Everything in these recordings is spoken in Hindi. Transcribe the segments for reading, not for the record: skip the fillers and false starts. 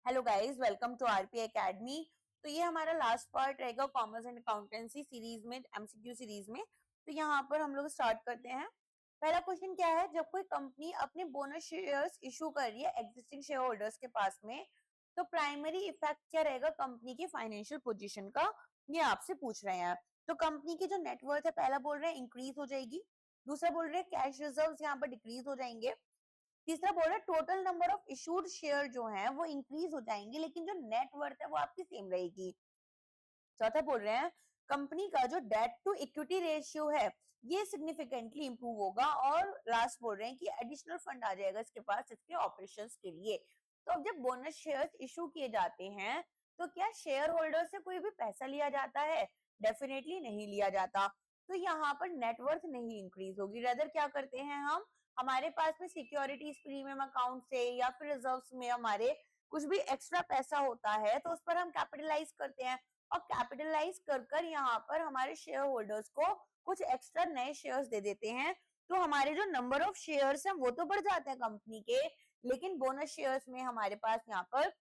Hello guys, welcome to RP academy. तो ये हमारा लास्ट पार्ट रहेगा कॉमर्स एंड अकाउंटेंसी सीरीज में, एमसीक्यू सीरीज में। तो यहाँ पर हम लोग स्टार्ट करते हैं। पहला क्वेश्चन क्या है, जब कोई कंपनी अपने बोनस शेयर्स इशू कर रही है एग्जिस्टिंग शेयर होल्डर्स के पास में, तो प्राइमरी इफेक्ट क्या रहेगा कंपनी की फाइनेंशियल पोजीशन का, ये आपसे पूछ रहे हैं। तो कंपनी की जो नेटवर्थ है, पहला बोल रहे हैं इंक्रीज हो जाएगी, दूसरा बोल रहे हैं कैश रिजर्व्स यहाँ पर डिक्रीज हो जाएंगे, तीसरा बोल रहा है total number of issued share जो है वो इंक्रीज हो जाएंगे, लेकिन जो नेट वर्थ है वो आपकी सेम रहेगी। चौथा बोल रहे हैं कंपनी का जो डेट टू इक्विटी रेशियो है ये सिग्निफिकेंटली इंप्रूव होगा, और लास्ट बोल रहे हैं कि एडिशनल फंड आ जाएगा इसके पास इसके ऑपरेशंस के लिए। तो अब जब बोनस शेयर्स इशू किए जाते हैं तो क्या शेयर होल्डर से कोई भी पैसा लिया जाता है? डेफिनेटली नहीं लिया जाता। तो यहाँ पर नेटवर्थ नहीं इंक्रीज होगी, रेदर क्या करते हैं हम, हमारे पास में सिक्योरिटीज प्रीमियम अकाउंट से या फिर रिजर्व्स में हमारे कुछ भी एक्स्ट्रा पैसा होता है तो उस पर हम कैपिटलाइज करते हैं, और कैपिटलाइज कर यहाँ पर हमारे शेयर होल्डर्स को कुछ एक्स्ट्रा नए शेयर्स दे देते हैं। तो हमारे जो नंबर ऑफ शेयर्स हैं वो तो बढ़ जाते हैं कंपनी के, लेकिन बोनस शेयर्स में हमारे पास यहाँ पर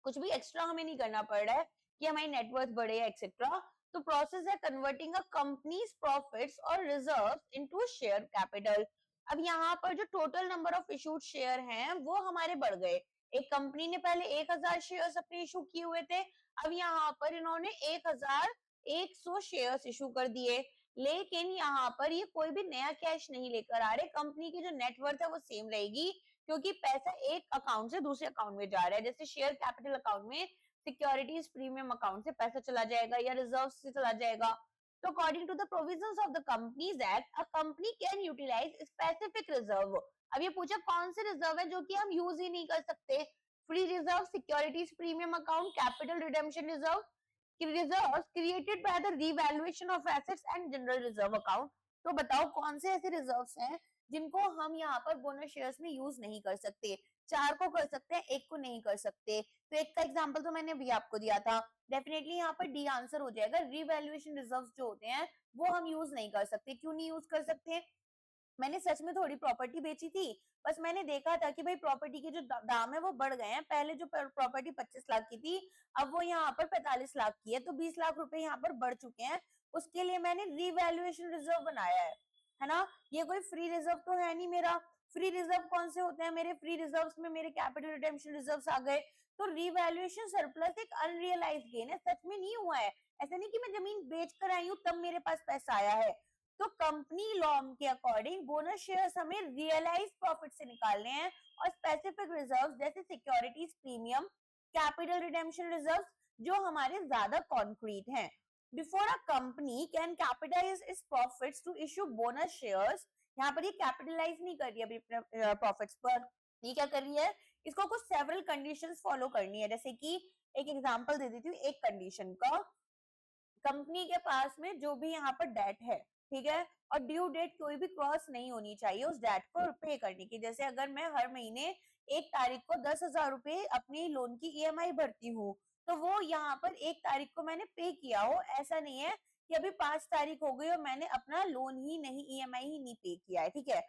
कुछ भी एक्स्ट्रा हमें नहीं करना पड़ रहा है कि हमारी नेटवर्थ बढ़े एक्सेट्रा। तो प्रोसेस है कन्वर्टिंग अ कंपनीज प्रॉफिट्स और रिजर्व्स इनटू शेयर कैपिटल। अब यहाँ पर जो total number of issued share हैं वो हमारे बढ़ गए। एक कंपनी ने पहले 1000 शेयर्स अपने इशू किए हुए थे, अब यहाँ पर इन्होंने 1100 शेयर्स इशू कर दिए, लेकिन यहाँ पर ये कोई भी नया कैश नहीं लेकर आ रहे। कंपनी की जो नेटवर्थ है वो सेम रहेगी, क्योंकि पैसा एक अकाउंट से दूसरे अकाउंट में जा रहा है। जैसे शेयर कैपिटल अकाउंट में सिक्योरिटीज प्रीमियम अकाउंट से पैसा चला जाएगा या रिजर्व से चला जाएगा। तो according to the provisions of the companies act, a company can utilise specific reserve. अब ये पूछा कौन से रिजर्व है जो कि हम यूज ही नहीं कर सकते? Free reserve, securities premium account, capital redemption reserve, reserve created by the revaluation of assets and general reserve account. तो बताओ कौन से ऐसे रिजर्व्स हैं जिनको हम यहाँ पर बोनस शेयर्स में यूज नहीं कर सकते? चार को कर सकते हैं, एक को नहीं कर सकते। तो एक का एग्जांपल तो मैंने अभी आपको दिया था, डेफिनेटली यहाँ पर डी आंसर हो जाएगा। रीवैल्यूएशन रिजर्व्स जो होते हैं वो हम यूज नहीं कर सकते। क्यों नहीं यूज कर सकते? मैंने सच में थोड़ी प्रॉपर्टी बेची थी, बस मैंने देखा था कि भाई प्रॉपर्टी के जो दाम है वो बढ़ गए हैं। पहले जो प्रॉपर्टी 25 लाख की थी, अब वो यहाँ पर 45 लाख की है, तो 20 लाख रुपए यहाँ पर बढ़ चुके हैं। उसके लिए मैंने रीवैल्यूएशन रिजर्व बनाया है ना। ये कोई फ्री रिजर्व तो है नहीं मेरा। फ्री रिजर्व कौन से होते हैं मेरे? फ्री रिजर्व्स में मेरे कैपिटल रिडेम्पशन रिजर्व्स आ गए। तो रीवैल्यूएशन सरप्लस एक अनरियलाइज्ड गेन है, सच में नहीं हुआ है। ऐसा नहीं कि मैं जमीन बेच कर आई हूँ तब मेरे पास पैसा आया है। तो कंपनी लॉ के अकॉर्डिंग बोनस शेयर्स हमें रियलाइज प्रॉफिट से निकालने हैं, और स्पेसिफिक रिजर्व्स जैसे securities premium, capital redemption reserves जो हमारे ज्यादा कॉन्क्रीट हैं। Before a company can capitalise its profits to issue bonus shares, यहाँ पर ये कैपिटलाइज नहीं कर रही है अपने प्रॉफिट्स पर, ये क्या कर रही है, इसको कुछ सेवरल कंडीशंस फॉलो करनी है। जैसे कि एक एग्जांपल दे देती हूँ एक कंडीशन का। कंपनी के पास में जो भी यहाँ पर डेट है, ठीक है, और ड्यू डेट कोई भी क्रॉस नहीं होनी चाहिए उस डेट को पे करने की। जैसे अगर मैं हर महीने 1 तारीख को 10,000 रुपए अपनी लोन की ईएमआई भरती हूँ, तो वो यहाँ पर 1 तारीख को मैंने पे किया हो, ऐसा नहीं है कि अभी 5 तारीख हो गई और मैंने अपना लोन ही नहीं, ईएमआई ही नहीं पे किया है, ठीक है।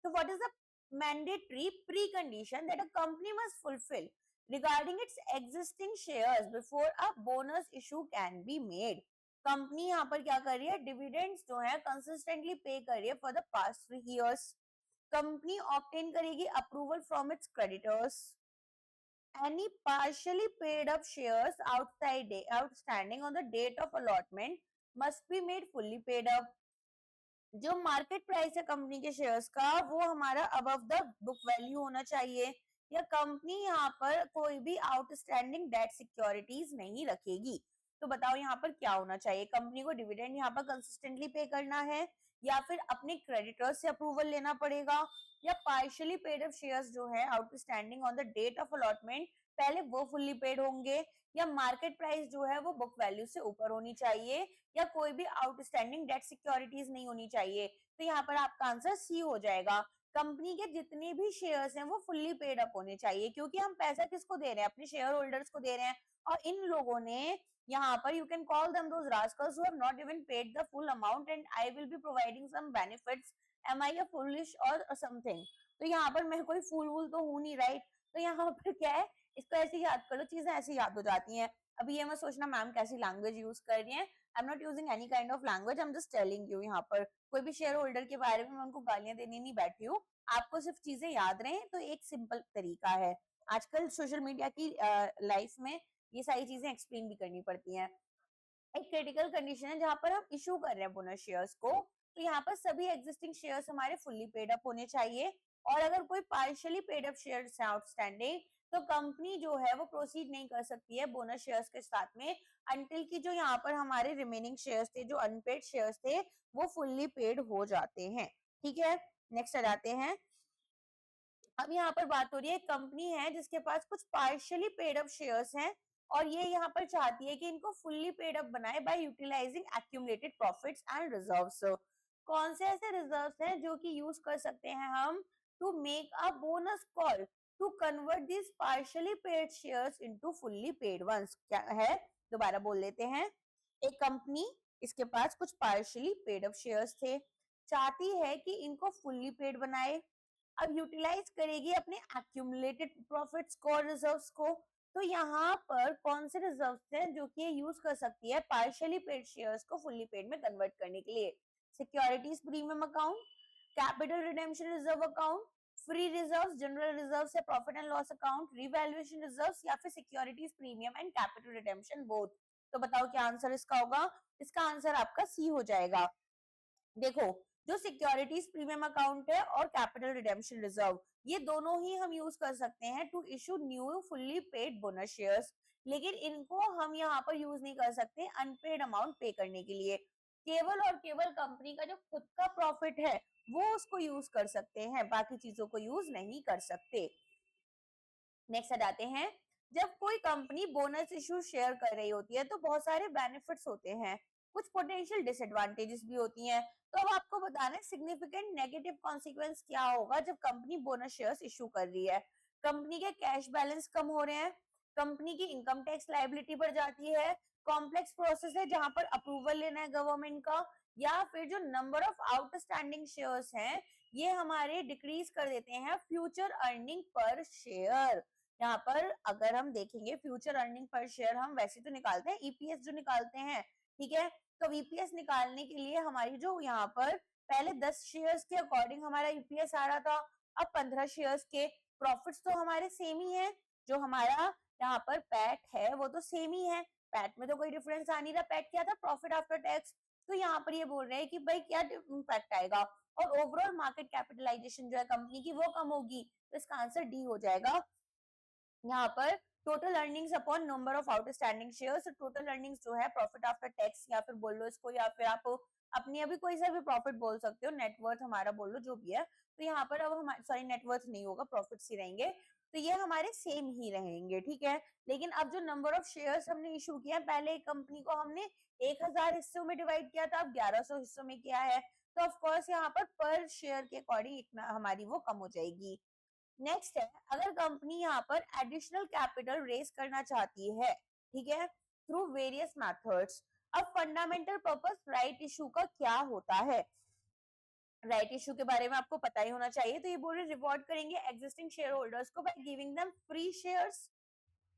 तो what is the mandatory pre condition that a company must fulfil regarding it's existing shares before a bonus issue can be made? Company यहाँ पर क्या कर रही है, डिविडेंड्स जो है कंसिस्टेंटली पे कर रही है for the past 3 years। Company obtain करेगी approval from its creditors. Any partially paid up shares outstanding on the date of allotment must be made fully paid up. जो मार्केट प्राइस है कंपनी के शेयर्स का वो हमारा अबव द बुक वैल्यू होना चाहिए, या कंपनी यहाँ पर कोई भी आउटस्टैंडिंग डेट सिक्योरिटीज नहीं रखेगी। तो बताओ यहाँ पर क्या होना चाहिए? कंपनी को डिविडेंड यहाँ पर कंसिस्टेंटली पे करना है, या फिर अपने क्रेडिटर्स से अप्रूवल लेना पड़ेगा, या पार्शियली पेड अप शेयर्स जो है outstanding on the date of allotment पहले वो फुल्ली पेड होंगे, या मार्केट प्राइस जो है वो बुक वैल्यू से ऊपर होनी चाहिए, या कोई भी आउटस्टैंडिंग डेट सिक्योरिटीज नहीं होनी चाहिए। तो यहाँ पर आपका आंसर सी हो जाएगा। कंपनी के जितने भी शेयर्स हैं वो फुल्ली पेड अप होने चाहिए, क्योंकि हम पैसा किसको दे रहे हैं? अपने शेयर होल्डर्स को दे रहे हैं। और इन लोगों ने यहाँ पर, you can call them those rascals who have not even paid the full amount and I will be providing some benefits. Am I a foolish or something? तो यहाँ पर मैं कोई फूल वूल तो हूं नहीं, राइट। तो यहाँ पर क्या है, इसको ऐसे याद कर लो, चीजें ऐसे याद हो जाती हैं। अभी ये मत सोचना मैम कैसी लैंग्वेज यूज कर रही है, I am not using any kind of language, I am just telling you. यहाँ पर कोई भी शेयर होल्डर के बारे में मैं उनको गालियां देने नहीं बैठी हूँ, आपको सिर्फ चीजें याद रहे तो एक सिंपल तरीका है। आजकल सोशल मीडिया की लाइफ में ये सारी चीजें एक्सप्लेन भी करनी पड़ती हैं। एक क्रिटिकल कंडीशन है जहां पर हम इशू कर रहे हैं बोनस शेयर्स को, तो यहाँ पर सभी एग्जिस्टिंग शेयर्स हमारे फुल्ली पेड अप होने चाहिए, और अगर कोई पार्शियली पेड अप शेयर्स है आउटस्टैंडिंग, तो कंपनी जो है वो प्रोसीड नहीं कर सकती है बोनस शेयर्स के साथ में अंटिल की जो यहाँ पर हमारे रिमेनिंग शेयर्स थे, जो अनपेड शेयर्स थे, वो फुल्ली पेड हो जाते हैं। ठीक है, नेक्स्ट आ जाते हैं। अब यहाँ पर बात हो रही है, कंपनी है जिसके पास कुछ पार्शियली पेड अप शेयर्स हैं, और ये यहाँ पर चाहती है कि इनको फुल्ली पेड अप बनाए by utilising accumulated profits and reserves. कौन से ऐसे रिजर्व्स हैं जो कि यूज कर सकते हैं हम to make a bonus call to convert this partially paid shares into fully paid ones? क्या है, दोबारा बोल लेते हैं। एक कंपनी, इसके पास कुछ पार्शियली पेड अप शेयर्स थे, चाहती है कि इनको फुल्ली पेड बनाए, अब यूटिलाइज करेगी अपने एक्यूमुलेटेड प्रॉफिट्स को और रिजर्व्स को। तो यहाँ पर कौन से रिजर्व्स हैं जो कि यूज कर सकती है पार्शियली पेड शेयर्स को फुल्ली पेड में कन्वर्ट करने के लिए? Securities premium account, capital redemption reserve account, free reserves, general reserves या profit and loss account, revaluation reserves, या फिर securities premium and capital redemption both. तो बताओ क्या आंसर इसका होगा? इसका आंसर आपका सी हो जाएगा। देखो, जो सिक्योरिटीज प्रीमियम अकाउंट है और कैपिटल रिडेम्पशन रिजर्व, ये दोनों ही हम यूज कर सकते हैं to issue new fully paid bonus shares, लेकिन इनको हम यहाँ पर यूज नहीं कर सकते अनपेड अमाउंट पे करने के लिए। केवल और केवल कंपनी का जो खुद का प्रॉफिट है वो उसको यूज कर सकते हैं, बाकी चीजों को यूज नहीं कर सकते। नेक्स्ट आ जाते हैं। जब कोई कंपनी बोनस इशू शेयर कर रही होती है तो बहुत सारे बेनिफिट्स होते हैं, कुछ पोटेंशियल डिसएडवांटेजेस भी होती हैं। तो अब आपको बताना है सिग्निफिकेंट नेगेटिव कॉन्सिक्वेंस क्या होगा जब कंपनी बोनस शेयर्स इशू कर रही है। कंपनी के कैश बैलेंस कम हो रहे हैं, कंपनी की इनकम टैक्स लायबिलिटी बढ़ जाती है, कॉम्प्लेक्स प्रोसेस है जहां पर अप्रूवल लेना है गवर्नमेंट का, या फिर जो नंबर ऑफ आउटस्टैंडिंग शेयर्स हैं ये हमारे डिक्रीज कर देते हैं फ्यूचर अर्निंग पर शेयर। यहाँ पर अगर हम देखेंगे फ्यूचर अर्निंग पर शेयर हम वैसे तो निकालते हैं ईपीएस जो निकालते हैं, ठीक है, तो ईपीएस निकालने के लिए हमारी जो यहाँ पर पहले 10 शेयर्स के अकॉर्डिंग हमारा ईपीएस आ रहा था, अब 15 शेयर्स के। प्रॉफिट्स तो हमारे सेम ही है, जो हमारा यहाँ पर पैट है वो तो सेम ही है, पैट में तो कोई डिफरेंस आ नहीं रहा। पैट क्या था? Profit after tax. तो यहाँ पर ये बोल रहे हैं कि भाई क्या इम्पैक्ट आएगा, और ओवरऑल मार्केट कैपिटलाइजेशन जो है कंपनी की वो कम होगी, तो इसका आंसर डी हो जाएगा। यहाँ पर total earnings upon number of outstanding shares, total earnings जो है प्रॉफिट आफ्टर टैक्स या फिर बोल लो इसको, या फिर आप अपनी अभी कोई सा भी प्रॉफिट बोल सकते हो, नेटवर्थ हमारा बोल लो जो भी है। तो यहाँ पर अब हमारे सॉरी नेटवर्थ नहीं होगा, प्रॉफिट्स ही रहेंगे, तो ये हमारे सेम ही रहेंगे, ठीक है। लेकिन अब जो नंबर ऑफ शेयर्स हमने इशू किया, पहले एक कंपनी को हमने 1000 हिस्सों में डिवाइड किया था, अब 1100 हिस्सों में किया है, तो ऑफकोर्स यहाँ पर शेयर के अकॉर्डिंग हमारी वो कम हो जाएगी। नेक्स्ट है, अगर कंपनी यहाँ पर एडिशनल कैपिटल रेज करना चाहती है, ठीक है, थ्रू वेरियस मेथड्स, अब फंडामेंटल पर्पस राइट इशू का क्या होता है? राइट इशू के बारे में आपको पता ही होना चाहिए। तो ये बोल रहे रिवॉर्ड करेंगे एग्जिस्टिंग शेयर होल्डर्स को by giving them free shares,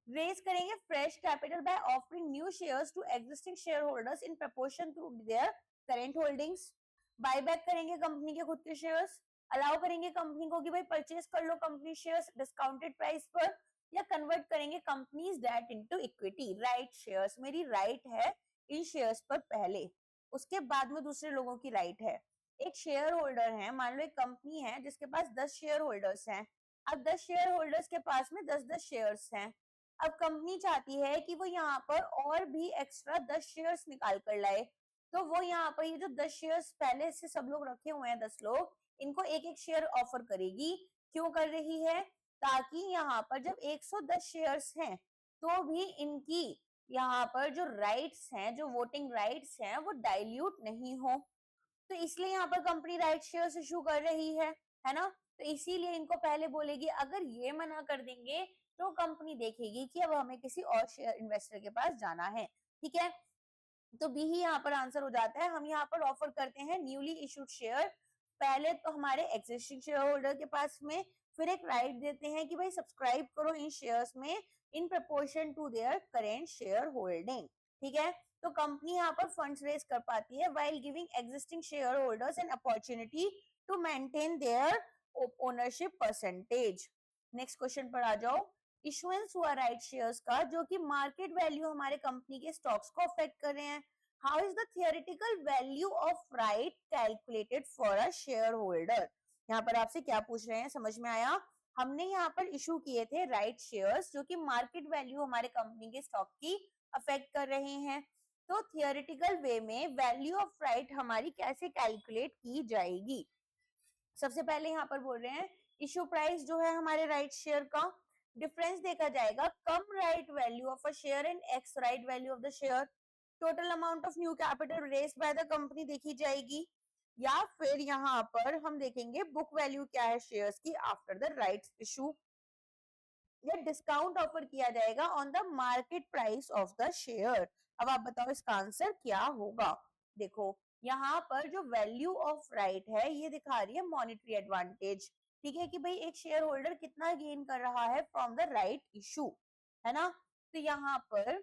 raise करेंगे fresh capital by offering new shares to existing share holders in proportion to their current holdings, buyback करेंगे कंपनी के खुद के शेयर्स, अलाउ करेंगे कंपनी को कि भाई परचेज कर लो कंपनी शेयर्स डिस्काउंटेड प्राइस पर, या कन्वर्ट करेंगे companies debt into equity. Right shares, मेरी राइट है इन शेयर्स पर पहले, उसके बाद में दूसरे लोगों की राइट है। एक शेयर होल्डर है, मान लो एक कंपनी है जिसके पास 10 शेयर होल्डर्स हैं, अब 10 शेयर होल्डर्स के पास में 10-10 शेयर्स हैं। अब कंपनी चाहती है कि वो यहाँ पर और भी एक्स्ट्रा 10 शेयर्स निकाल कर लाए, तो वो यहाँ पर ये जो 10 शेयर्स पहले से सब लोग रखे हुए हैं 10 लोग, इनको एक एक शेयर ऑफर करेगी। क्यों कर रही है? ताकि यहाँ पर जब 110 शेयर्स हैं तो भी इनकी यहाँ पर जो राइट्स हैं, जो वोटिंग राइट्स हैं, वो डाइल्यूट नहीं हो, तो इसलिए यहाँ पर कंपनी राइट शेयर्स इशू कर रही है ना। तो इसीलिए इनको पहले बोलेगी, अगर ये मना कर देंगे तो कंपनी देखेगी कि अब हमें किसी और शेयर इन्वेस्टर के पास जाना है, ठीक है। तो बी ही यहाँ पर आंसर हो जाता है। हम यहाँ पर ऑफर करते हैं न्यूली इशूड शेयर, पहले तो हमारे एग्जिस्टिंग शेयर होल्डर के पास में, फिर एक राइट देते हैं कि भाई सब्सक्राइब करो इन शेयर्स में in proportion to their current share holding, ठीक है। तो कंपनी यहाँ पर फंड्स रेज कर पाती है while giving existing share holders an opportunity to maintain their ownership percentage. Next question पर आ जाओ। इशुएंस हुआ राइट शेयर्स का जो कि मार्केट वैल्यू हमारे कंपनी के स्टॉक्स को अफेक्ट कर रहे हैं। How is the theoretical value of right calculated for a share holder. यहाँ पर आपसे क्या पूछ रहे हैं, समझ में आया। हमने यहाँ पर इशू किए थे राइट शेयर्स जो कि मार्केट वैल्यू हमारे कंपनी के स्टॉक की अफेक्ट कर रहे हैं। तो थियोरेटिकल वे में वैल्यू ऑफ राइट हमारी कैसे कैलकुलेट की जाएगी। सबसे पहले यहाँ पर बोल रहे हैं इशू प्राइस जो है हमारे राइट शेयर का, डिफरेंस देखा जाएगा cum right value of a share and ex right value of the share. Total amount of new capital raised by the company देखी जाएगी, या फिर यहाँ पर हम देखेंगे बुक वैल्यू क्या है शेयर्स की आफ्टर द राइट्स इशू, या डिस्काउंट ऑफर किया जाएगा on the market price of the share. अब आप बताओ इसका आंसर क्या होगा। देखो यहाँ पर जो वैल्यू ऑफ राइट है ये दिखा रही है मॉनेटरी एडवांटेज, ठीक है, कि भाई एक शेयर होल्डर कितना गेन कर रहा है फ्रॉम द राइट इशू, है ना। तो यहाँ पर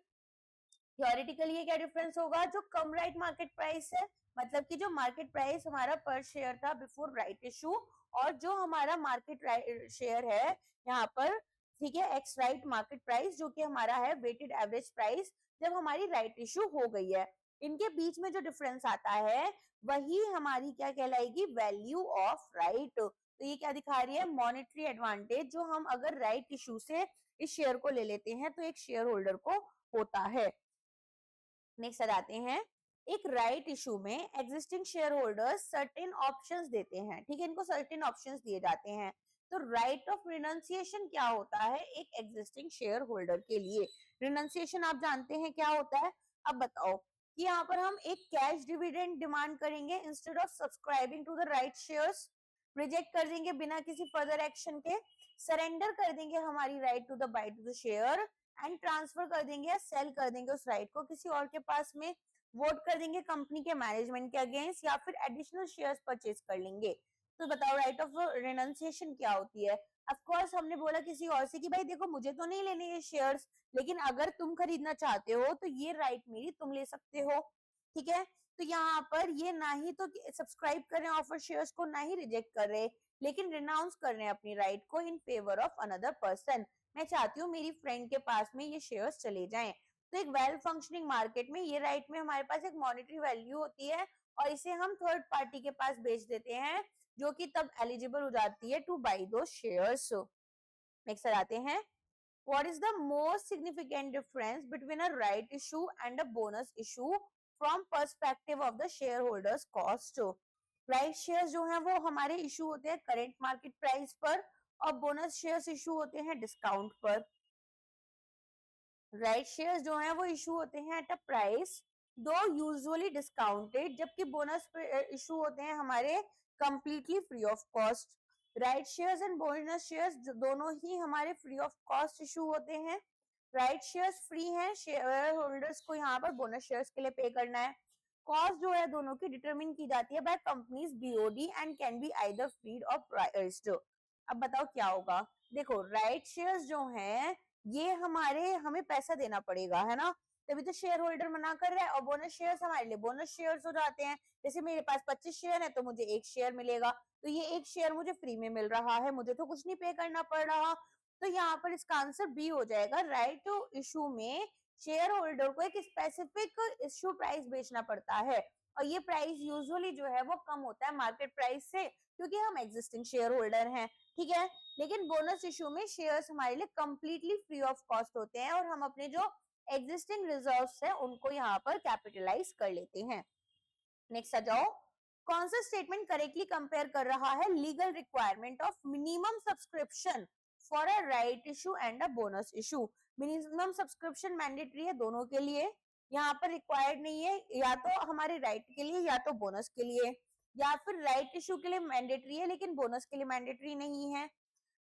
थियोरेटिकली ये क्या डिफरेंस होगा, जो कम राइट मार्केट प्राइस है, मतलब कि जो मार्केट प्राइस हमारा पर शेयर था बिफोर राइट इशू, और जो हमारा मार्केट शेयर है यहाँ पर, ठीक है, एक्स राइट मार्केट प्राइस जो कि हमारा है वेटेड एवरेज प्राइस जब हमारी राइट इशू हो गई है, इनके बीच में जो डिफरेंस आता है वही हमारी क्या कहलाएगी, वैल्यू ऑफ राइट। तो ये क्या दिखा रही है, मॉनेटरी एडवांटेज जो हम अगर राइट इशू से इस शेयर को ले लेते हैं तो एक शेयर होल्डर को होता है। नेक्स्ट आ जाते हैं, एक राइट इशू में existing share holders certain options देते हैं, ठीक है, इनको सर्टेन ऑप्शंस दिए जाते हैं। तो राइट ऑफ रिनंसिएशन क्या होता है एक एग्जिस्टिंग शेयर होल्डर के लिए। रिनंसिएशन आप जानते हैं क्या होता है। अब बताओ कि यहाँ पर हम एक कैश डिविडेंड डिमांड करेंगे instead of subscribing to the right shares, reject कर देंगे बिना किसी फर्दर एक्शन के, सरेंडर कर देंगे हमारी right to the buy to the share and transfer कर देंगे या सेल कर देंगे उस राइट को किसी और के पास में, वोट कर देंगे कंपनी के मैनेजमेंट के अगेंस्ट, या फिर एडिशनल शेयर्स परचेज कर लेंगे। तो बताओ राइट ऑफ रिनंसिएशन क्या होती है। ऑफ कोर्स हमने बोला किसी और से कि भाई देखो मुझे तो नहीं लेने ये शेयर्स, लेकिन अगर तुम खरीदना चाहते हो तो ये राइट मेरी तुम ले सकते हो, ठीक है। तो यहाँ पर ये ना ही तो सब्सक्राइब कर रहे हैं ऑफर शेयर्स को, ना ही रिजेक्ट कर रहे, लेकिन रिनाउंस कर रहे हैं अपनी राइट को in favour of another person. मैं चाहती हूँ मेरी फ्रेंड के पास में ये शेयर्स चले जाएं। तो एक वेल फंक्शनिंग मार्केट में ये राइट में हमारे पास एक मॉनेटरी वैल्यू होती है और इसे हम थर्ड पार्टी के पास बेच देते हैं जो कि तब एलिजिबल हो जाती है टू बाई दो शेयर्स। नेक्स्ट आते हैं, what is the most significant difference between a right issue and a bonus issue from perspective of the shareholders cost। Right shares जो हैं वो हमारे इशू होते हैं करंट मार्केट प्राइस पर और बोनस शेयर्स इशू होते हैं डिस्काउंट पर। राइट शेयर्स जो हैं वो इशू होते हैं एट अ प्राइस दो यूजुअली डिस्काउंटेड, जबकि बोनस इशू होते हैं हमारे completely free of cost. Right shares and bonus shares दोनों ही हमारे फ्री ऑफ कॉस्ट इशू होते हैं। राइट शेयर्स फ्री हैं, शेयर होल्डर्स को यहाँ पर बोनस शेयर्स के लिए पे करना है। कॉस्ट जो है दोनों की डिटरमिन की जाती है by companies BOD and can be either freed or priced. अब बताओ क्या होगा। देखो राइट शेयर्स जो हैं ये हमारे हमें पैसा देना पड़ेगा, है ना, तभी तो शेयर होल्डर मना कर रहा है। और बोनस शेयर्स हमारे लिए बोनस शेयर्स हो जाते हैं, जैसे मेरे पास 25 शेयर है तो मुझे एक शेयर मिलेगा, तो ये एक शेयर मुझे फ्री में मिल रहा है, मुझे तो कुछ नहीं पे करना पड़ रहा। तो यहाँ पर इसका आंसर बी हो जाएगा। राइट टू इशू में शेयर होल्डर को एक स्पेसिफिक इश्यू प्राइस बेचना पड़ता है और ये प्राइस यूजुअली जो है वो कम होता है मार्केट प्राइस से क्योंकि हम एग्जिस्टिंग शेयर होल्डर हैं, ठीक है। लेकिन बोनस इशू में शेयर्स हमारे लिए कंप्लीटली फ्री ऑफ कॉस्ट होते हैं और हम अपने जो एग्जिस्टिंग रिजर्व्स है उनको यहाँ पर कैपिटलाइज कर लेते हैं। नेक्स्ट आ जाओ, कौन सा स्टेटमेंट करेक्टली कंपेयर कर रहा है legal requirement of minimum subscription for a right issue and a bonus issue. Minimum subscription mandatory है दोनों के लिए, यहाँ पर रिक्वायर्ड नहीं है, या तो हमारे राइट के लिए या तो बोनस के लिए, या फिर राइट इशू के लिए मैंडेटरी है लेकिन बोनस के लिए मैंडेटरी नहीं है।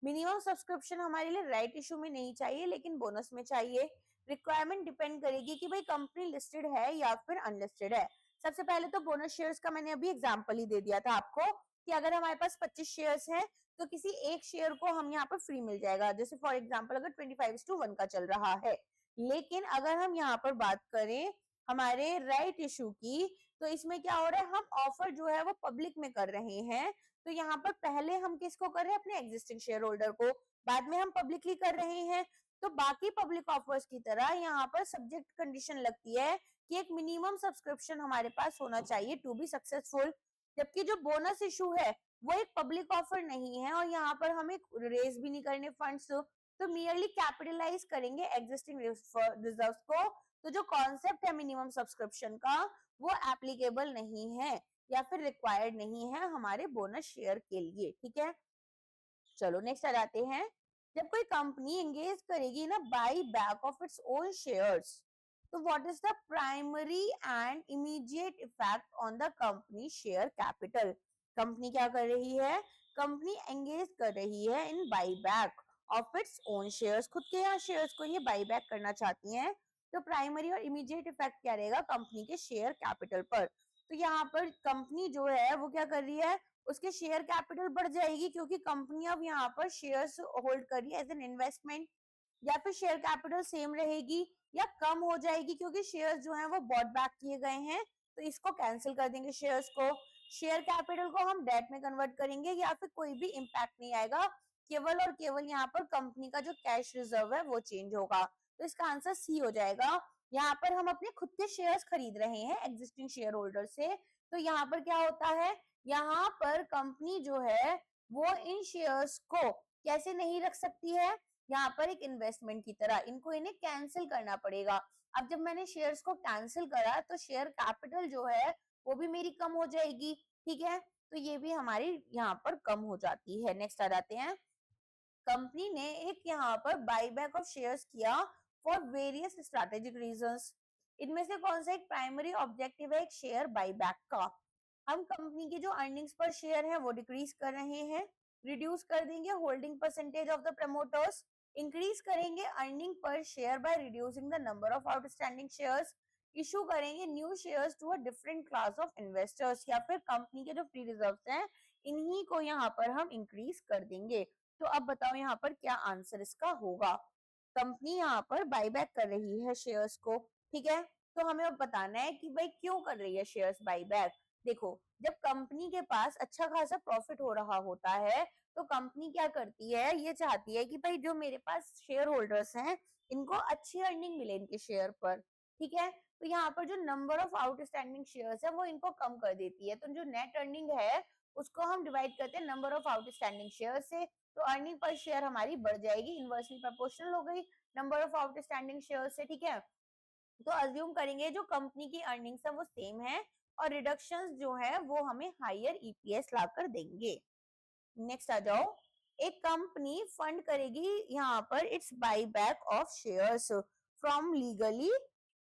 मिनिमम सब्सक्रिप्शन हमारे लिए राइट इशू में नहीं चाहिए लेकिन बोनस में चाहिए। रिक्वायरमेंट डिपेंड करेगी कि भाई कंपनी लिस्टेड है या फिर अनलिस्टेड है। सबसे पहले तो बोनस शेयर्स का मैंने अभी एग्जांपल ही दे दिया था आपको कि अगर हमारे पास 25 शेयर्स हैं तो किसी एक शेयर को हम यहाँ पर फ्री मिल जाएगा, जैसे फॉर एग्जांपल अगर 25:1 का चल रहा है। लेकिन अगर हम यहाँ पर बात करें हमारे राइट इशू की, तो इसमें क्या हो रहा है, हम ऑफर जो है वो पब्लिक में कर रहे हैं। तो यहाँ पर पहले हम किसको कर रहे हैं, अपने एग्जिस्टिंग शेयर होल्डर को, बाद में हम पब्लिकली कर रहे हैं। तो बाकी पब्लिक ऑफर्स की तरह यहाँ पर सब्जेक्ट कंडीशन लगती है कि एक मिनिमम सब्सक्रिप्शन हमारे पास होना चाहिए टू बी सक्सेसफुल। जबकि जो बोनस इशू है वो एक पब्लिक ऑफर नहीं है और यहाँ पर हमें रेज भी नहीं करने फंड्स, तो मियरली कैपिटलाइज करेंगे एग्जिस्टिंग रिजर्व्स को। तो जो कॉन्सेप्ट है मिनिमम सब्सक्रिप्शन का वो एप्लीकेबल नहीं है या फिर रिक्वायर्ड नहीं है हमारे बोनस शेयर के लिए, ठीक है। चलो नेक्स्ट आ जाते हैं। जब कोई कंपनी एंगेज करेगी ना buy back of its own shares, तो what is the primary and immediate effect on the company share capital. Company क्या कर रही है, कंपनी एंगेज कर रही है in buy back of its own shares, खुद के यहाँ शेयर्स को ये बाई बैक करना चाहती हैं। तो प्राइमरी और इमीडिएट इफेक्ट क्या रहेगा कंपनी के शेयर कैपिटल पर। तो यहाँ पर कंपनी जो है वो क्या कर रही है, उसके शेयर कैपिटल बढ़ जाएगी क्योंकि कंपनी अब यहाँ पर शेयर्स होल्ड कर रही है एज एन इन्वेस्टमेंट, या फिर शेयर कैपिटल सेम रहेगी या कम हो जाएगी क्योंकि शेयर्स जो हैं वो बॉट बैक किए गए हैं। तो इसको कैंसिल कर देंगे शेयर्स को, शेयर कैपिटल को हम डेट में कन्वर्ट करेंगे या फिर कोई भी इम्पैक्ट नहीं आएगा, केवल और केवल यहाँ पर कंपनी का जो कैश रिजर्व है वो चेंज होगा। तो इसका आंसर सी हो जाएगा। यहाँ पर हम अपने खुद के शेयर्स खरीद रहे हैं एग्जिस्टिंग शेयर होल्डर से, तो यहाँ पर क्या होता है, यहाँ पर कंपनी जो है वो इन शेयर्स को कैसे नहीं रख सकती है, यहाँ पर एक इन्वेस्टमेंट की तरह इनको इन्हें कैंसिल करना पड़ेगा। अब जब मैंने शेयर्स को कैंसिल करा तो शेयर कैपिटल जो है वो भी मेरी कम हो जाएगी, ठीक है। तो ये भी हमारी यहाँ पर कम हो जाती है। नेक्स्ट आ जाते हैं, कंपनी ने एक यहाँ पर बाईबैक ऑफ शेयर्स किया फॉर वेरियस स्ट्रैटेजिक रीजंस। इनमें से कौन सा एक प्राइमरी ऑब्जेक्टिव है एक शेयर बाईबैक का, हम कंपनी की जो अर्निंग्स पर शेयर है वो डिक्रीज कर रहे हैं, रिड्यूस कर देंगे holding percentage of the promoters, increase करेंगे earning per share by reducing the number of outstanding shares, issue करेंगे new shares to a different class of investors, या फिर कंपनी के जो फ्री रिजर्व्स हैं इन्हीं को यहाँ पर हम इंक्रीज कर देंगे। तो अब बताओ यहाँ पर क्या आंसर इसका होगा। कंपनी यहाँ पर बाईबैक कर रही है शेयर्स को, ठीक है। तो हमें अब बताना है कि भाई क्यों कर रही है शेयर्स बाईबैक। देखो, जब कंपनी के पास अच्छा खासा प्रॉफिट हो रहा होता है तो कंपनी क्या करती है, ये चाहती है कि भाई जो मेरे पास शेयर होल्डर्स हैं इनको अच्छी अर्निंग मिले इनके शेयर पर, ठीक है। तो यहाँ पर जो नंबर ऑफ आउटस्टैंडिंग शेयर्स है वो इनको कम कर देती है। तो जो नेट अर्निंग है उसको हम डिवाइड करते हैं नंबर ऑफ आउटस्टैंडिंग शेयर से, तो अर्निंग पर शेयर हमारी बढ़ जाएगी, इनवर्सली प्रोपोर्शनल हो गई नंबर ऑफ आउटस्टैंडिंग शेयर से, ठीक है। तो अज्यूम करेंगे जो कंपनी की अर्निंग्स है वो सेम है और रिडक्शंस जो है वो हमें हायर ईपीएस लाकर देंगे। नेक्स्ट आ जाओ, एक कंपनी फंड करेगी यहाँ पर it's buyback of shares from legally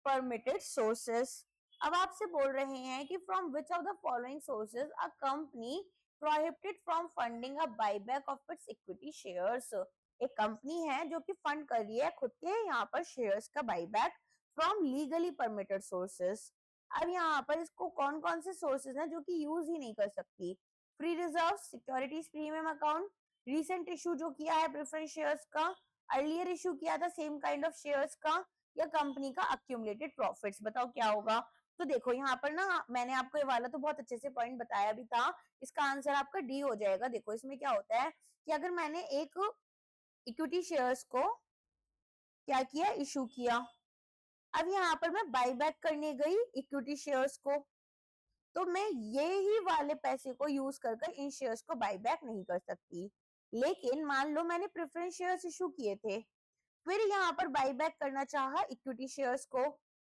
permitted sources. अब आपसे बोल रहे हैं कि from which of the following sources a company prohibited from funding a buyback of its equity shares. एक कंपनी है जो कि फंड कर रही है खुद के यहाँ पर शेयर्स का buyback from legally permitted sources. अब यहाँ पर इसको कौन कौन से सोर्सेज हैं जो कि यूज ही नहीं कर सकती, free reserve, securities premium account, recent issue जो किया है प्रेफरेंस शेयर्स का, अर्लियर इशू किया था सेम काइंड ऑफ शेयर्स का, या कंपनी का अक्यूमुलेटेड प्रॉफिट्स। बताओ क्या होगा। तो देखो यहाँ पर ना मैंने आपको ये वाला तो बहुत अच्छे से पॉइंट बताया भी था, इसका आंसर आपका डी हो जाएगा। देखो इसमें क्या होता है कि अगर मैंने एक इक्विटी शेयर्स को क्या किया, इशू किया, अब यहाँ पर मैं बाईबैक करने गई इक्विटी शेयर्स को, तो मैं ये ही वाले पैसे को यूज कर इन शेयर्स को बाईबैक नहीं कर सकती। लेकिन मान लो मैंने प्रेफरेंस शेयर्स इशू किए थे, फिर यहाँ पर बाईबैक करना चाहा इक्विटी शेयर्स को,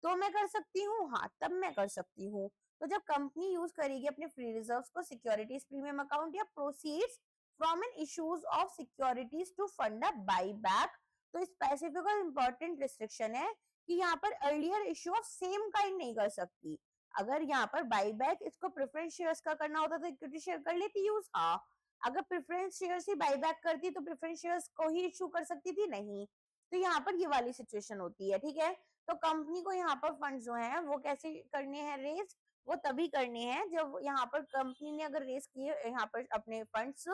तो मैं कर सकती हूँ, हाँ तब मैं कर सकती हूँ। तो जब कंपनी यूज करेगी अपने फ्री रिजर्व्स को, सिक्योरिटीज प्रीमियम अकाउंट या proceeds from an issues of securities to fund a buyback, तो स्पेसिफिक और इंपॉर्टेंट रिस्ट्रिक्शन है कि यहाँ पर earlier issue of same kind नहीं कर सकती। अगर यहाँ पर बाईबैक इसको प्रेफरेंस शेयर्स का करना होता तो इक्विटी शेयर कर लेती यूज, हाँ। अगर प्रेफरेंस शेयर्स ही बाईबैक करती तो प्रेफरेंस शेयर्स को ही इशू कर सकती थी, नहीं। तो यहाँ पर ये वाली सिचुएशन होती है, ठीक है। तो कंपनी को यहाँ पर फंड जो है वो कैसे करने हैं रेज, वो तभी करने हैं जब यहाँ पर कंपनी ने अगर रेस किए यहाँ पर अपने फंड्स,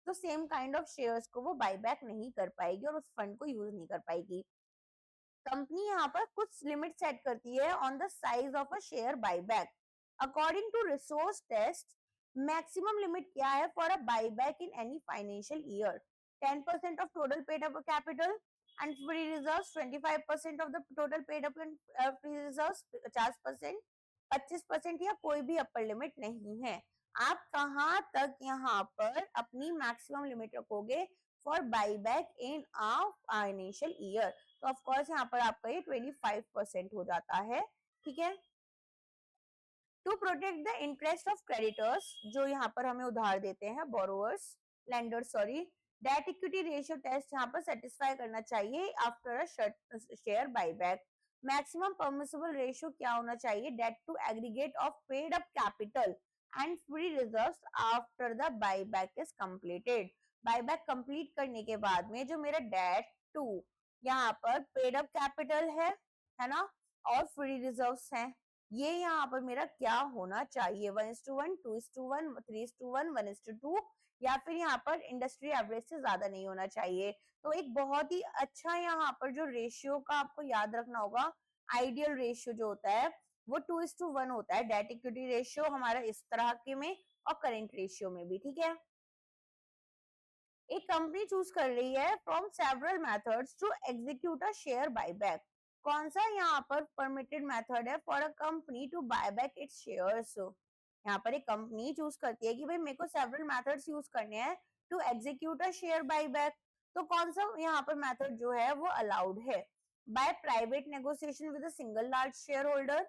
तो सेम काइंड ऑफ शेयर्स को वो बाय बैक नहीं कर पाएगी और उस फंड को यूज नहीं कर पाएगी। कंपनी यहाँ पर कुछ लिमिट सेट करती है on the size of a share buyback. According to resource test, maximum limit क्या है for a buyback in any financial year? 10% of total paid up capital and free reserves, 25% of the total paid up free reserves, 50%, 25% या कोई भी अपर लिमिट नहीं है। आप कहाँ तक यहाँ पर अपनी मैक्सिमम लिमिट रखोगे for buyback in a financial year? तो ऑफ कोर्स यहाँ पर आपका ये 25% हो जाता है, ठीक है। To protect the interest of creditors, जो यहाँ पर हमें उधार देते हैं, borrowers, lenders sorry, debt equity ratio test यहाँ पर सेटिस्फाई करना चाहिए after a share buyback. Maximum permissible ratio क्या होना चाहिए? Debt to aggregate of paid up capital and free reserves after the buyback is completed. Buyback complete करने के बाद में जो मेरा डेट टू यहाँ पर पेड अप कैपिटल है ना, और फ्री रिजर्व्स हैं, ये यहाँ पर मेरा क्या होना चाहिए? 1:1, 2:1, 3:1, 1:2, या फिर यहाँ पर इंडस्ट्री एवरेज से ज्यादा नहीं होना चाहिए। तो एक बहुत ही अच्छा यहाँ पर जो रेशियो का आपको याद रखना होगा, आइडियल रेशियो जो होता है वो 2:1 होता है। डेट इक्विटी रेशियो हमारा इस तरह के में और करेंट रेशियो में भी, ठीक है। एक कंपनी चूज कर रही है from several methods to execute a share buyback. कौन सा यहाँ पर परमिटेड मेथड है for a company to buy back its shares? यहाँ पर एक कंपनी चूज करती है कि भाई मेरे को सेवरल मेथड्स यूज करने हैं to execute a share buyback, तो कौन सा यहाँ पर मेथड जो है वो अलाउड है? By private negotiation with a single large share holder,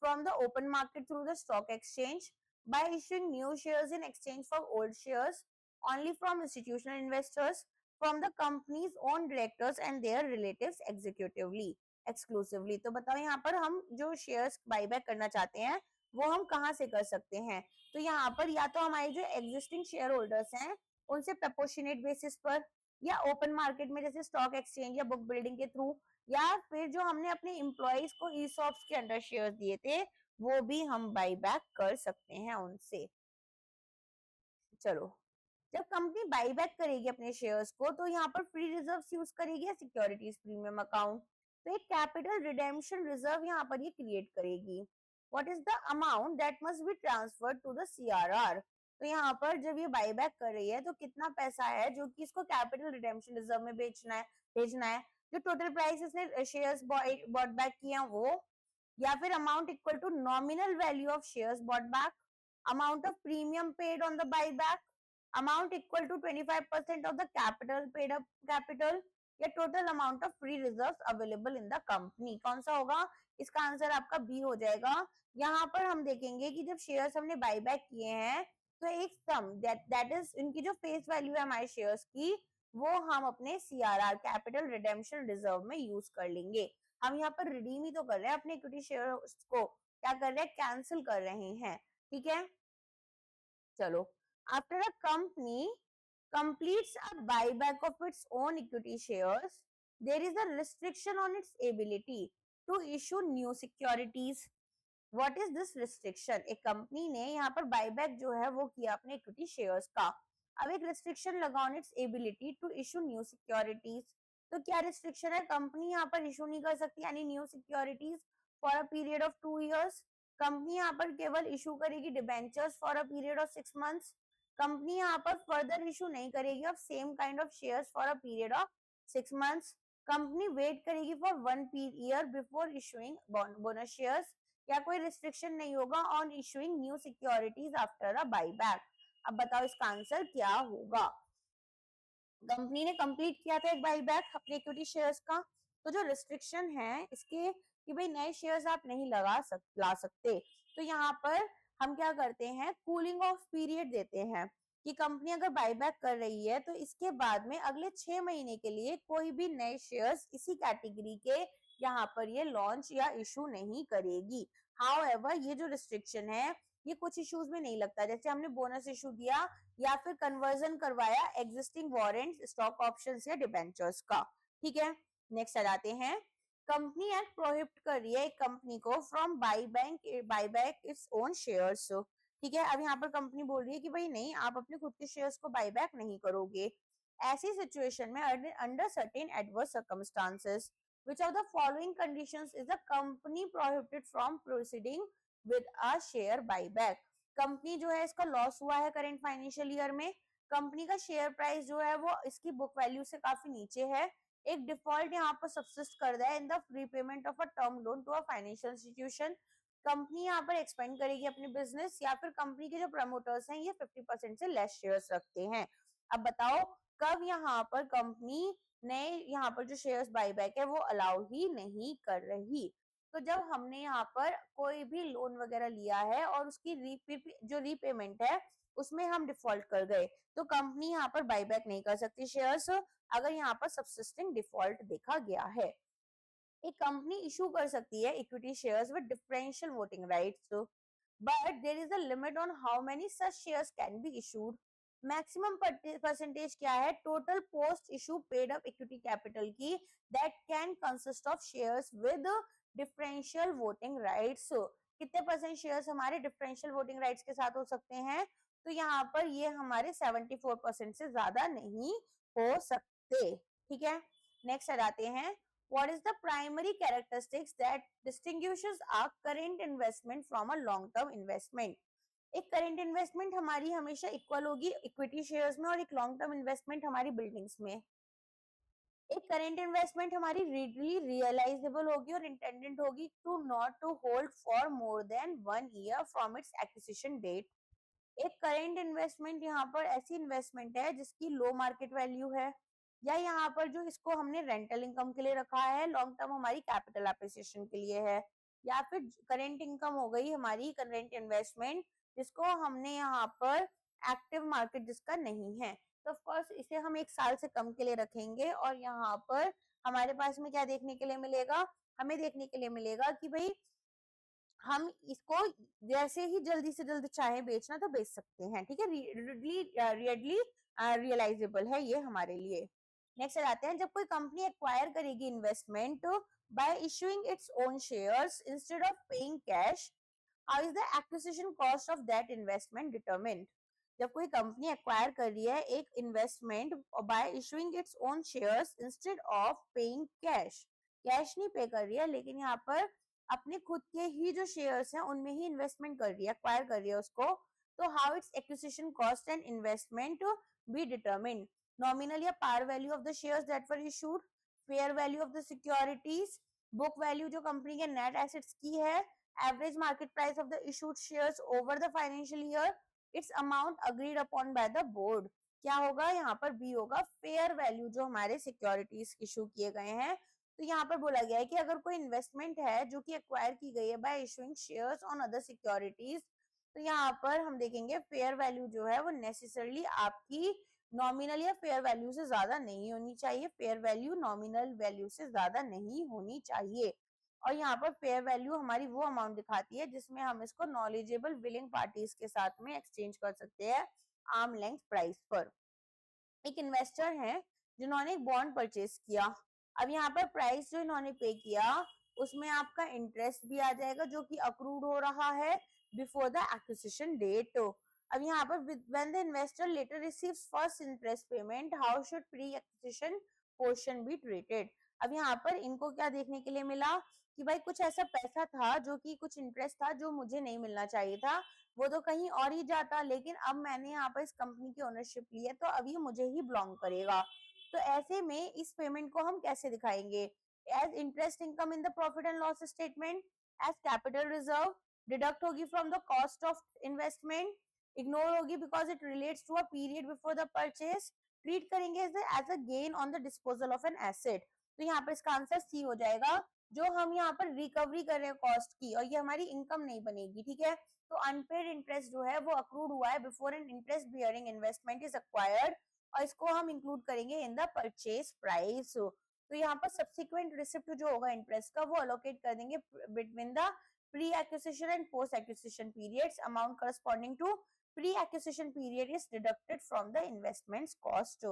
from the open market through the stock exchange, bye issuing new shares in exchange for old shares, only from institutional investors, from the company's own directors and their relatives executively, exclusively। तो बताओ यहाँ पर हम जो शेयर्स बायबैक करना चाहते हैं वो हम कहाँ से कर सकते हैं? तो यहाँ पर या तो हमारे जो एग्जिस्टिंग शेयर होल्डर्स हैं उनसे प्रोपोर्शनेट बेसिस पर, या ओपन मार्केट में जैसे स्टॉक एक्सचेंज या बुक बिल्डिंग के थ्रू, या फिर जो हमने अपने एम्प्लॉइज को ईसॉप्स के अंडर शेयर्स दिए थे वो भी हम बायबैक कर सकते हैं उनसे। चलो, जब कंपनी बायबैक करेगी अपने शेयर्स को तो यहाँ पर फ्री रिजर्व्स यूज करेगी या सिक्योरिटीज प्रीमियम अकाउंट? तो एक कैपिटल रिडेम्पशन रिजर्व यहाँ पर ये क्रिएट करेगी। What is the amount that must be transferred to the CRR? तो यहाँ पर जब ये बायबैक कर रही है तो कितना पैसा है जो कि इसको कैपिटल रिडेम्पशन रिजर्व में भेजना है? जो टोटल प्राइस इसने शेयर्स बॉट बैक किया वो, या फिर amount equal to nominal value of shares bought back, amount of premium paid on the buyback, amount equal to 25% of the capital paid up capital, या total amount of free reserves available in the company? कौन सा होगा? इसका आंसर आपका बी हो जाएगा। यहाँ पर हम देखेंगे कि जब शेयर्स हमने बायबैक किए हैं तो एक सम दैट इज इनकी जो फेस वैल्यू है हमारे शेयर्स की वो हम अपने सीआरआर कैपिटल रिडेम्पशन रिजर्व में यूज कर लेंगे। हम यहाँ पर रिडीम ही तो कर रहे हैं अपने इक्विटी शेयर्स को, क्या कर रहे हैं? कैंसिल कर रहे हैं, ठीक है। चलो, after a company completes a buyback of its own equity shares, there is a restriction on its ability to issue new securities. What is this restriction? एक कंपनी ने यहाँ पर बायबैक जो है वो किया अपने इक्विटी शेयर्स का, अब एक रिस्ट्रिक्शन लगा on its ability to issue new securities. तो क्या रिस्ट्रिक्शन है? कंपनी यहाँ पर इशू नहीं कर सकती यानी new securities for a period of 2 years। Company यहाँ पर केवल इशू करेगी debentures for a period of 6 months। Company यहाँ पर फर्दर इशू नहीं करेगी of same kind of shares for a period of 6 months। Company wait करेगी for 1 year before issuing bonus shares, या कोई रिस्ट्रिक्शन नहीं होगा on issuing new securities after a buyback. अब बताओ इसका आंसर क्या होगा? कंपनी ने कंप्लीट किया था एक बायबैक अपने इक्विटी शेयर्स का, तो जो रिस्ट्रिक्शन है इसके कि भाई नए शेयर्स आप नहीं ला सकते, तो यहाँ पर हम क्या करते हैं? कूलिंग ऑफ पीरियड देते हैं कि कंपनी अगर बायबैक कर रही है तो इसके बाद में अगले 6 महीने के लिए कोई भी नए शेयर्स इसी कैटेगरी के यहाँ पर ये लॉन्च या इशू नहीं करेगी। हाउएवर ये जो रिस्ट्रिक्शन है ये कुछ इश्यूज में नहीं लगता, जैसे हमने बोनस इशू दिया या फिर कन्वर्जन करवाया एग्जिस्टिंग वारंट स्टॉक ऑप्शंस या डिबेंचर्स का, ठीक है। नेक्स्ट आ जाते हैं, कंपनी एक्ट प्रोहिबिट कर रही है एक कंपनी को from by back it's own shares. ठीक है, अब यहाँ पर कंपनी बोल रही है कि भाई नहीं, आप अपने खुद के शेयर्स को बाई बैक नहीं करोगे। ऐसी सिचुएशन में under certain adverse circumstances which of the following conditions is the company prohibited from proceeding with a share buyback। Company जो है इसका लॉस हुआ है करंट फाइनेंशियल ईयर में, कंपनी का शेयर प्राइस जो है वो इसकी बुक वैल्यू से काफी नीचे है, एक डिफॉल्ट यहाँ पर सबसिस्ट कर रहा है in the prepayment of a term loan to a financial institution. Company यहाँ पर एक्सपेंड करेगी अपनी बिजनेस, या फिर कंपनी के जो प्रमोटर्स हैं ये 50% से लेस शेयर्स रखते हैं। अब बताओ कब यहाँ पर कंपनी ने यहाँ पर जो शेयर्स बाईबैक है वो अलाउ ही नहीं कर रही। तो जब हमने यहाँ पर कोई भी लोन वगैरह लिया है और उसकी जो रीपेमेंट है उसमें हम डिफॉल्ट कर गए, तो कंपनी यहाँ पर बाईबैक नहीं कर सकती शेयर्स अगर यहाँ पर सबसिस्टिंग डिफॉल्ट देखा गया है। एक कंपनी इशू कर सकती है equity shares with differential voting rights, but there is a limit on how many such shares can be issued. Maximum percentage क्या है total post issue paid up equity capital की, that can consist of shares with differential voting rights. कितने परसेंट शेयर्स हमारे डिफरेंशियल वोटिंग राइट्स के साथ हो सकते हैं, तो यहाँ पर ये हमारे 74% से ज्यादा नहीं हो सकते। ठीक है, नेक्स्ट आ जाते हैं, what is the primary characteristics that distinguishes a current investment from a long term investment। एक करंट इन्वेस्टमेंट हमारी हमेशा इक्वल होगी इक्विटी शेयर्स में और एक लॉन्ग टर्म इन्वेस्टमेंट हमारी बिल्डिंग्स में। एक करंट इन्वेस्टमेंट हमारी रीडली रियलाइजेबल होगी और इंटेंडेड होगी to not to hold for more than 1 year from its acquisition date. एक करंट इन्वेस्टमेंट यहाँ पर ऐसी इन्वेस्टमेंट है जिसकी लो मार्केट वैल्यू है, या यहाँ पर जो इसको हमने रेंटल इनकम के लिए रखा है, लॉन्ग टर्म हमारी कैपिटल एप्रिसिएशन के लिए है, या फिर करंट इनकम हो गई हमारी करंट इन्वेस्टमेंट जिसको हमने यहाँ पर एक्टिव मार्केट जिसका नहीं है, तो ऑफ कोर्स इसे हम 1 साल से कम के लिए रखेंगे। और यहाँ पर हमारे पास में क्या देखने के लिए मिलेगा, हमें देखने के लिए मिलेगा कि भाई हम इसको जैसे ही जल्दी से जल्दी चाहे बेचना तो बेच सकते हैं। ठीक है, रियडली रियलाइजेबल है ये हमारे लिए। नेक्स्ट आते हैं, जब कोई कंपनी एक्वायर करेगी investment by issuing it's own shares instead of paying cash, how is the acquisition cost of that investment determined. जब कोई कंपनी एक्वायर कर रही है एक investment by issuing it's own shares instead of paying cash, cash नहीं पे कर रही है लेकिन यहाँ पर अपने खुद के ही जो शेयर्स हैं उनमें ही इन्वेस्टमेंट कर रही है, एक्वायर कर रही है उसको, तो how its acquisition cost and investment be determined. Nominally par value of the shares that were issued, fair value of the securities, book value जो कंपनी के नेट एसेट्स की है, average market price of the issued shares over the financial year, its amount agreed upon by the board. क्या होगा यहाँ पर बी होगा फेयर वैल्यू जो हमारे सिक्योरिटीज इशू किए गए हैं। तो यहाँ पर बोला गया है कि अगर कोई इन्वेस्टमेंट है जो कि एक्वायर की गई है bye issuing shares on other securities, तो यहाँ पर हम देखेंगे फेयर वैल्यू जो है वो नेसेसरली आपकी नॉमिनल या फेयर वैल्यू से ज्यादा नहीं होनी चाहिए, फेयर वैल्यू नॉमिनल वैल्यू से ज्यादा नहीं होनी चाहिए। और यहाँ पर फेयर वैल्यू हमारी वो अमाउंट दिखाती है जिसमें हम इसको नॉलेजेबल विलिंग पार्टीज के साथ में एक्सचेंज कर सकते हैं आर्म लेंथ प्राइस पर। एक इन्वेस्टर है जिन्होंने एक बॉन्ड परचेज किया, अब यहाँ पर प्राइस जो इन्होंने पे किया उसमें आपका इंटरेस्ट भी आ जाएगा जो कि अक्रूड हो रहा है बिफोर द एक्विजिशन डेट। अब यहाँ पर when the investor later receives first interest payment, how should pre acquisition portion be treated. अब यहाँ पर इनको क्या देखने के लिए मिला कि भाई कुछ ऐसा पैसा था जो कि कुछ इंटरेस्ट था जो मुझे नहीं मिलना चाहिए था, वो तो कहीं और ही जाता, लेकिन अब मैंने यहाँ पर इस कंपनी की ओनरशिप ली है तो अब ये मुझे ही बिलोंग करेगा। तो ऐसे में इस पेमेंट को हम कैसे दिखाएंगे, as interest income in the profit and loss statement, as capital reserve, deduct होगी from the cost of investment, ignore होगी because it relates to a period before the purchase, treat करेंगे as a gain on the disposal of an asset. तो यहाँ पर इसका आंसर सी हो जाएगा, जो हम यहाँ पर रिकवरी कर रहे हैं कॉस्ट की और ये हमारी इनकम नहीं बनेगी। ठीक है, तो अनपेड इंटरेस्ट जो है वो अक्रूड हुआ है before an interest bearing investment is acquired, और इसको हम इंक्लूड करेंगे इन द परचेज प्राइस। तो यहाँ पर सब्सिक्वेंट रिसिप्ट जो होगा इंटरेस्ट का वो अलोकेट कर देंगे between the pre acquisition and post acquisition periods, amount corresponding to pre acquisition period is deducted from the investments cost.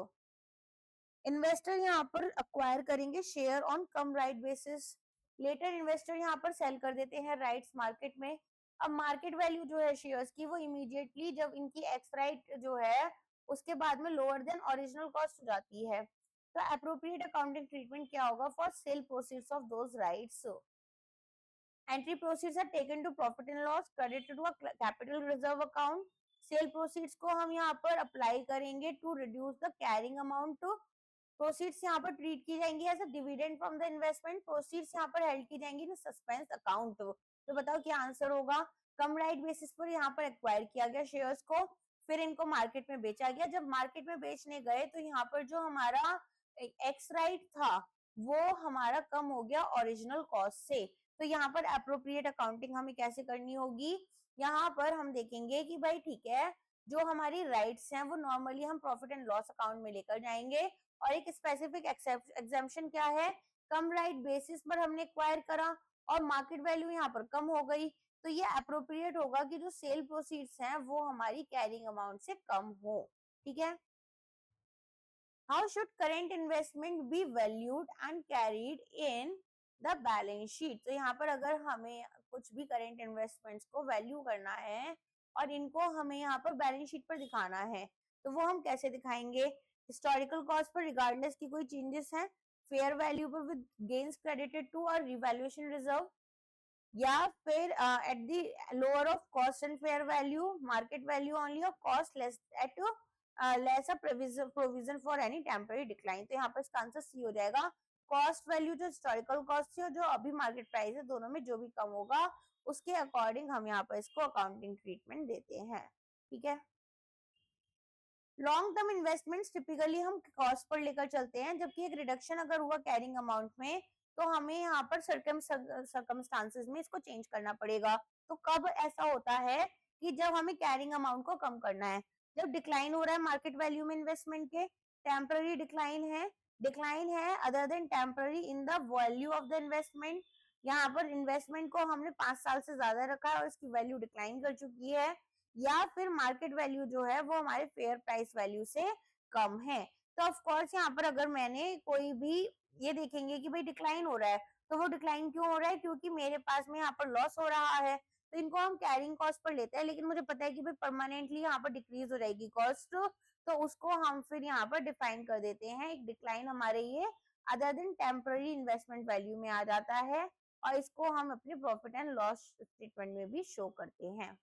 Investor यहाँ पर अक्वायर करेंगे share on cum right basis, later investor यहाँ पर सेल कर देते हैं राइट्स मार्केट में। अब मार्केट वैल्यू जो है शेयर्स की वो इमीडिएटली जब इनकी एक्स राइट जो है उसके बाद में लोअर देन ओरिजिनल कॉस्ट हो जाती है। तो अप्रोप्रिएट अकाउंटिंग ट्रीटमेंट क्या होगा for sale proceeds of those rights? Entry proceeds are taken to profit and loss, credited to a capital reserve account. Sale proceeds को हम यहाँ पर अप्लाई करेंगे to reduce the carrying amount to. Proceeds यहाँ पर ट्रीट की जाएंगी as a dividend from the investment. Proceeds यहाँ पर हेल्ड की जाएंगी इन सस्पेंस अकाउंट। तो बताओ क्या आंसर होगा? कम राइट बेसिस पर यहाँ पर एक्वायर किया गया शेयर्स को, फिर इनको मार्केट में बेचा गया। जब मार्केट में बेचने गए तो यहाँ पर जो हमारा एक्स राइट था वो हमारा कम हो गया ओरिजिनल कॉस्ट से। तो यहाँ पर अप्रोप्रिएट अकाउंटिंग हमें कैसे करनी होगी? यहाँ पर हम देखेंगे कि भाई ठीक है, जो हमारी राइट्स हैं वो नॉर्मली हम प्रॉफिट एंड लॉस अकाउंट में लेकर जाएंगे, और एक स्पेसिफिक एग्जेम्पशन क्या है? कम राइट बेसिस पर हमने एक्वायर करा और मार्केट वैल्यू यहाँ पर कम हो गई, तो ये अप्रोप्रिएट होगा कि जो सेल प्रोसीड्स हैं वो हमारी कैरिंग अमाउंट से कम हो। ठीक है। How should current investment be valued and carried in the balance sheet? तो यहाँ पर अगर हमें कुछ भी करेंट इन्वेस्टमेंट्स को वैल्यू करना है और इनको हमें यहाँ पर बैलेंस शीट पर दिखाना है, तो वो हम कैसे दिखाएंगे? हिस्टोरिकल कॉस्ट पर रिगार्डलेस की कोई चेंजेस है, फेयर वैल्यू पर विद गेन्स क्रेडिटेड टू और रिवैल्यूएशन रिजर्व, या फिर at the lower of cost and fair value, market value only और cost less at less a provision for any temporary decline. तो यहाँ पर इसका आंसर सी हो जाएगा। कॉस्ट वैल्यू जो हिस्टोरिकल कॉस्ट थी और जो अभी मार्केट प्राइस है, दोनों में जो भी कम होगा उसके अकॉर्डिंग हम यहाँ पर इसको अकाउंटिंग ट्रीटमेंट देते हैं। ठीक है। लॉन्ग टर्म इन्वेस्टमेंट्स टिपिकली हम कॉस्ट पर लेकर चलते हैं, जबकि एक रिडक्शन अगर हुआ कैरिंग अमाउंट में तो हमें यहाँ पर सर्कमस्टांसेस में इसको चेंज करना पड़ेगा। तो कब ऐसा होता है कि जब हमें कैरिंग अमाउंट को कम करना है, जब डिक्लाइन हो रहा है मार्केट वैल्यू में इन्वेस्टमेंट के, टेम्पररी डिक्लाइन है other than temporary in the value of the investment. यहाँ पर इन्वेस्टमेंट को हमने 5 साल से ज्यादा रखा है और इसकी वैल्यू डिक्लाइन कर चुकी है, या फिर मार्केट वैल्यू जो है वो हमारे फेयर प्राइस वैल्यू से कम है। तो ऑफ कोर्स यहाँ पर अगर मैंने कोई भी ये देखेंगे कि भाई डिक्लाइन हो रहा है, तो वो डिक्लाइन क्यों हो रहा है? क्योंकि मेरे पास में यहाँ पर लॉस हो रहा है, तो इनको हम कैरिंग कॉस्ट पर लेते हैं, लेकिन मुझे पता है कि भाई परमानेंटली यहाँ पर डिक्रीज हो जाएगी कॉस्ट, तो उसको हम फिर यहाँ पर डिफाइन कर देते हैं। एक डिक्लाइन हमारे ये other than temporary investment value में आ जाता है, और इसको हम अपने प्रॉफिट एंड लॉस स्टेटमेंट में भी शो करते हैं।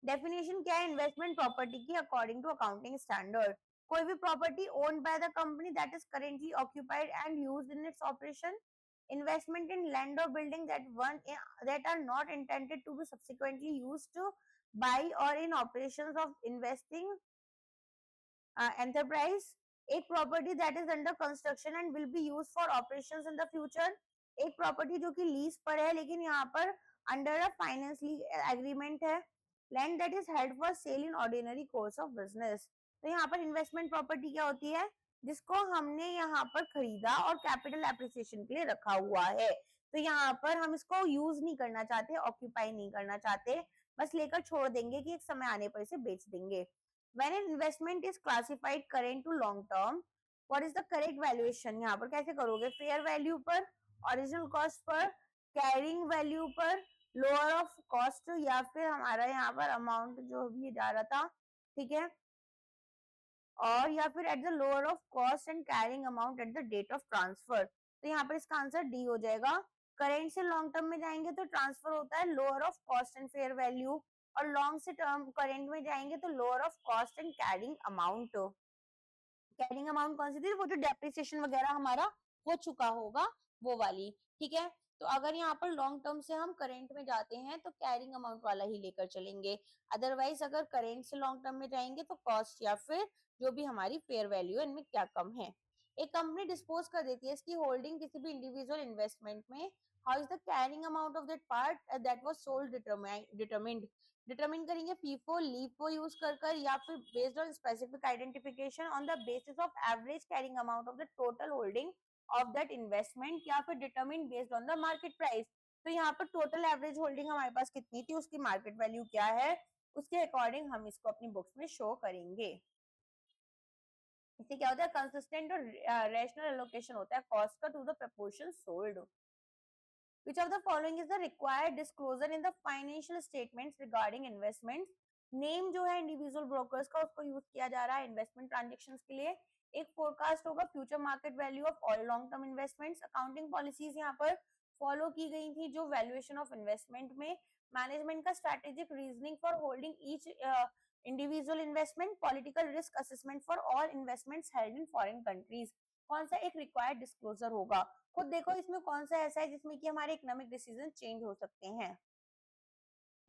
डेफिनेशन क्या है इन्वेस्टमेंट प्रॉपर्टी की अकॉर्डिंग टू अकाउंटिंग स्टैंडर्ड? कोई भी property owned by the company that is currently occupied and used in its operation, investment in land or building that are not intended to be subsequently used to by or in operations of investing enterprise, एक property that is under construction and will be used for operations in the future, एक प्रॉपर्टी जो कि लीज पर है लेकिन यहाँ पर अंडर अ फाइनेंस एग्रीमेंट है, land that is held for sale in ordinary course of business. तो यहाँ पर इन्वेस्टमेंट प्रॉपर्टी क्या होती है? जिसको हमने यहाँ पर खरीदा और कैपिटल एप्रिसिएशन के लिए रखा हुआ है, तो यहाँ पर हम इसको यूज नहीं करना चाहते, ऑक्यूपाई नहीं करना चाहते, बस लेकर छोड़ देंगे कि एक समय आने पर इसे बेच देंगे। When an investment is classified current to long term, what is the correct valuation? यहाँ पर कैसे करोगे? फेयर वैल्यू पर, original cost per, carrying value पर, लोअर ऑफ कॉस्ट, या फिर हमारा यहाँ पर अमाउंट जो भी जा रहा था, ठीक है, और या फिर at the lower of cost and carrying amount at the date of transfer. तो यहाँ पर इसका आंसर डी हो जाएगा। करेंट से लॉन्ग टर्म में जाएंगे तो ट्रांसफर होता है lower of cost and fair value, और लॉन्ग से टर्म करेंट में जाएंगे तो lower of cost and carrying amount. Carrying amount कौन सी थी? वो जो डेप्रिसिएशन वगैरह हमारा हो चुका होगा वो वाली। ठीक है। तो अगर यहाँ पर लॉन्ग टर्म से हम करेंट में जाते हैं तो कैरिंग अमाउंट वाला ही लेकर चलेंगे, अदरवाइज अगर करेंट से लॉन्ग टर्म में जाएंगे तो कॉस्ट या फिर जो भी हमारी फेयर वैल्यू है इनमें क्या कम है। एक कंपनी डिस्पोज कर देती है इसकी होल्डिंग किसी भी इंडिविजुअल इन्वेस्टमेंट में, how is the carrying amount of that part that was sold determined? Determine करेंगे फीफो लीफो यूज कर या फिर based on specific identification on the basis of average carrying amount of the total holding of that investment, या फिर determine based on the market price. तो यहाँ पर टोटल एवरेज होल्डिंग हमारे पास कितनी थी, उसकी मार्केट वैल्यू क्या है, उसके अकॉर्डिंग हम इसको अपनी बुक्स में शो करेंगे। इससे क्या होता है, कंसिस्टेंट और रेशनल एलोकेशन होता है कॉस्ट का to the proportion sold. Which of the following is the required disclosure in the financial statements regarding investments? Name जो है इंडिविजुअल ब्रोकर्स का उसको यूज किया जा रहा है इन्वेस्टमेंट ट्रांजेक्शन के लिए। एक फोरकास्ट होगा future market value of all long term investments. Accounting policies यहाँ पर फॉलो की गई थी जो वैल्यूएशन ऑफ इन्वेस्टमेंट में। मैनेजमेंट का strategic reasoning for holding each individual investment. Political risk assessment for all investments held in foreign countries. कौन सा एक रिक्वायर्ड डिस्क्लोजर होगा? खुद देखो इसमें कौन सा ऐसा है जिसमें कि हमारे इकोनॉमिक डिसीजन चेंज हो सकते हैं।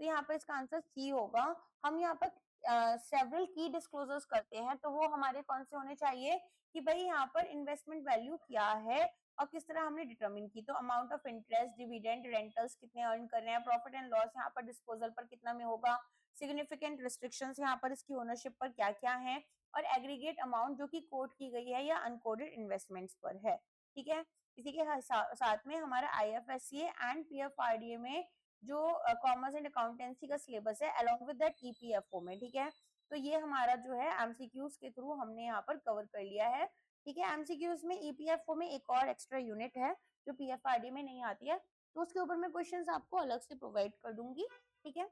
तो यहाँ पर इसका आंसर सी होगा। हम यहाँ पर सेवरल की डिस्क्लोजर्स करते हैं तो वो हमारे कौन से होने चाहिए कि भाई यहाँ पर इन्वेस्टमेंट वैल्यू क्या है और किस तरह हमने डिटरमिन की। तो amount of interest, dividend, rentals कितने अर्न कर रहे हैं, प्रॉफिट एंड लॉस यहाँ पर डिस्पोजल पर कितना में होगा, सिग्निफिकेंट रिस्ट्रिक्शंस यहाँ पर इसकी ओनरशिप पर क्या क्या है, और एग्रीगेट अमाउंट जो कि कोट की गई है या अनकोडेड इन्वेस्टमेंट्स पर है। ठीक है, इसी के साथ में हमारा IFSCA एंड PFRDA में जो कॉमर्स एंड अकाउंटेंसी का सिलेबस है अलोंग विद दैट EPFO में। ठीक है, तो ये हमारा जो है MCQs के थ्रू हमने यहाँ पर कवर कर लिया है। ठीक है, MCQs में EPFO में एक और एक्स्ट्रा यूनिट है जो PFRDA में नहीं आती है, तो उसके ऊपर मैं क्वेश्चंस आपको अलग से प्रोवाइड कर दूंगी। ठीक है,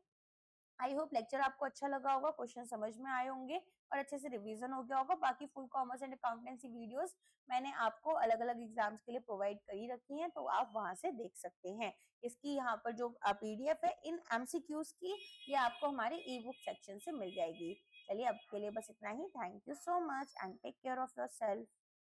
आई होप लेक्चर आपको अच्छा लगा होगा, क्वेश्चन समझ में आए होंगे और अच्छे से रिवीजन हो गया होगा। बाकी full commerce and accountancy videos मैंने आपको अलग अलग एग्जाम्स के लिए प्रोवाइड कर ही रखी हैं, तो आप वहां से देख सकते हैं। इसकी यहाँ पर जो PDF है इन MCQs की, ये आपको हमारे ई बुक सेक्शन से मिल जाएगी। चलिए अब के लिए बस इतना ही। Thank you so much and take care of your self.